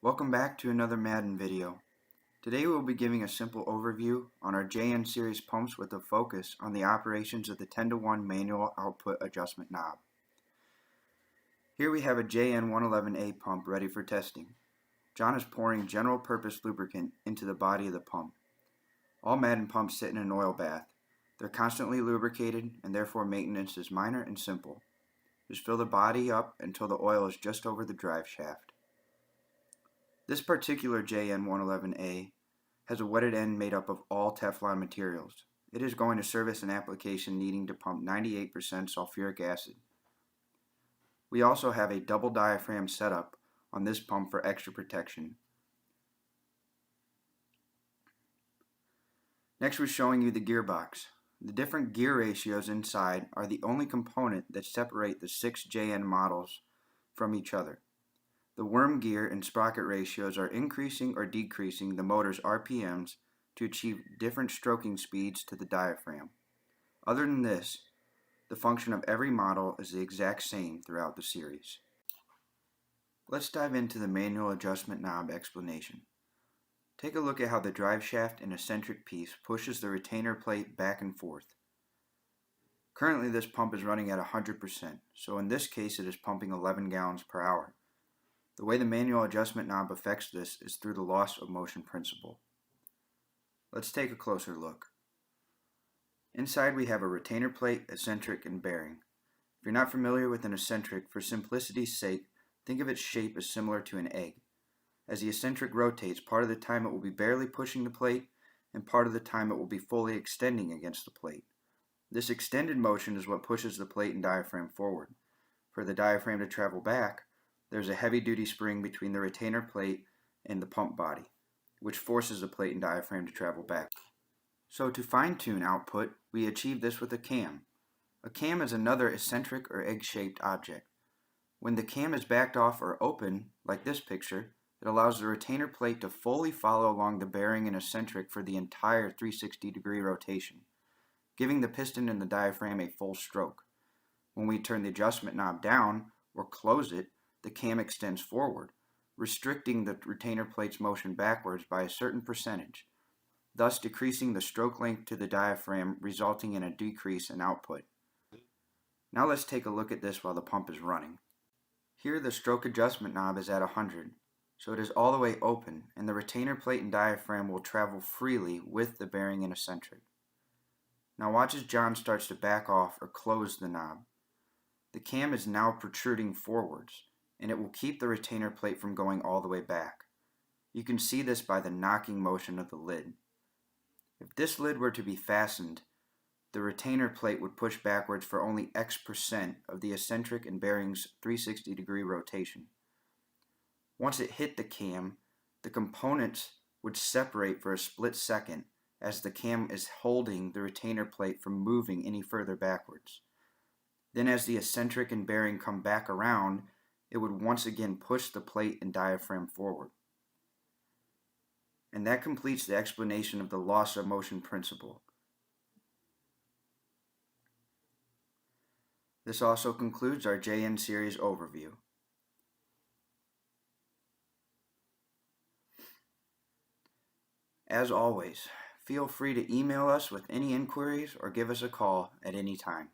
Welcome back to another Madden video. Today we will be giving a simple overview on our JN series pumps with a focus on the operations of the 10:1 manual output adjustment knob. Here we have a JN111A pump ready for testing. John is pouring general purpose lubricant into the body of the pump. All Madden pumps sit in an oil bath. They're constantly lubricated and therefore maintenance is minor and simple. Just fill the body up until the oil is just over the drive shaft. This particular JN111A has a wetted end made up of all Teflon materials. It is going to service an application needing to pump 98% sulfuric acid. We also have a double diaphragm setup on this pump for extra protection. Next we're showing you the gearbox. The different gear ratios inside are the only component that separate the 6 JN models from each other. The worm gear and sprocket ratios are increasing or decreasing the motor's RPMs to achieve different stroking speeds to the diaphragm. Other than this, the function of every model is the exact same throughout the series. Let's dive into the manual adjustment knob explanation. Take a look at how the drive shaft and eccentric piece pushes the retainer plate back and forth. Currently this pump is running at 100%, so in this case it is pumping 11 gallons per hour. The way the manual adjustment knob affects this is through the loss of motion principle. Let's take a closer look. Inside we have a retainer plate, eccentric, and bearing. If you're not familiar with an eccentric, for simplicity's sake, think of its shape as similar to an egg. As the eccentric rotates, part of the time it will be barely pushing the plate, and part of the time it will be fully extending against the plate. This extended motion is what pushes the plate and diaphragm forward. For the diaphragm to travel back, there's a heavy-duty spring between the retainer plate and the pump body, which forces the plate and diaphragm to travel back. So to fine-tune output, we achieve this with a cam. A cam is another eccentric or egg-shaped object. When the cam is backed off or open, like this picture, it allows the retainer plate to fully follow along the bearing and eccentric for the entire 360-degree rotation, giving the piston and the diaphragm a full stroke. When we turn the adjustment knob down or close it, the cam extends forward, restricting the retainer plate's motion backwards by a certain percentage, thus decreasing the stroke length to the diaphragm, resulting in a decrease in output. Now let's take a look at this while the pump is running. Here the stroke adjustment knob is at 100, so it is all the way open, and the retainer plate and diaphragm will travel freely with the bearing and eccentric. Now watch as John starts to back off or close the knob. The cam is now protruding forwards, and it will keep the retainer plate from going all the way back. You can see this by the knocking motion of the lid. If this lid were to be fastened, the retainer plate would push backwards for only X% of the eccentric and bearing's 360-degree rotation. Once it hit the cam, the components would separate for a split second as the cam is holding the retainer plate from moving any further backwards. Then as the eccentric and bearing come back around, it would once again push the plate and diaphragm forward. And that completes the explanation of the loss of motion principle. This also concludes our JN series overview. As always, feel free to email us with any inquiries or give us a call at any time.